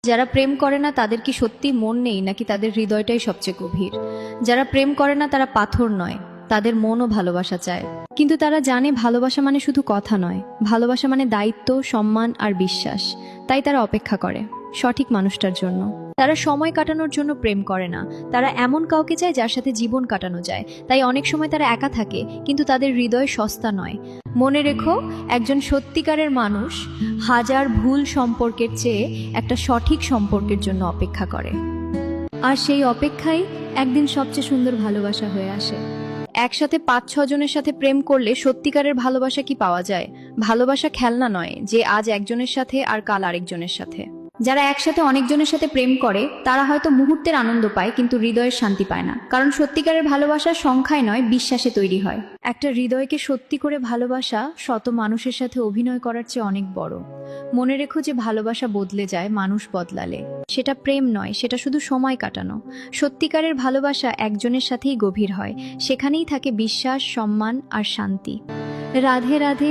যারা প্রেম করে না তাদের কি সত্যি মন নেই নাকি তাদের হৃদয়টাই সবচেয়ে গভীর? যারা প্রেম করে না তারা পাথর নয়, তাদের মনও ভালোবাসা চায়। কিন্তু তারা জানে ভালোবাসা মানে শুধু কথা নয়, ভালোবাসা মানে দায়িত্ব, সম্মান আর বিশ্বাস। তাই তারা অপেক্ষা করে সঠিক মানুষটার জন্য। তারা সময় কাটানোর জন্য প্রেম করে না, তারা এমন কাউকে চায় যার সাথে জীবন কাটানো যায়। তাই অনেক সময় তারা একা থাকে, কিন্তু তাদের হৃদয় সস্তা নয়। মনে রেখো, একজন সত্যিকারের মানুষ হাজার ভুল সম্পর্কের চেয়ে একটা সঠিক সম্পর্কের জন্য অপেক্ষা করে। আর সেই অপেক্ষাই একদিন সবচেয়ে সুন্দর ভালোবাসা হয়ে আসে। একসাথে ৫-৬ জনের সাথে প্রেম করলে সত্যিকারের ভালোবাসা কি পাওয়া যায়? ভালোবাসা খেলনা নয় যে আজ একজনের সাথে আর কাল আরেকজনের সাথে। যারা একসাথে অনেকজনের সাথে প্রেম করে তারা হয়তো মুহূর্তের আনন্দ পায়, কিন্তু হৃদয়ের শান্তি পায় না। কারণ সত্যিকারের ভালোবাসা সংখ্যায় নয়, বিশ্বাসে তৈরি হয়। একটা হৃদয়কে সত্যি করে ভালোবাসা শত মানুষের সাথে অভিনয় করার চেয়ে অনেক বড়। মনে রেখো যে ভালোবাসা বদলে যায় মানুষ বদলালে। সেটা প্রেম নয়, সেটা শুধু সময় কাটানো। সত্যিকারের ভালোবাসা একজনের সাথেই গভীর হয়, সেখানেই থাকে বিশ্বাস, সম্মান আর শান্তি। রাধে রাধে।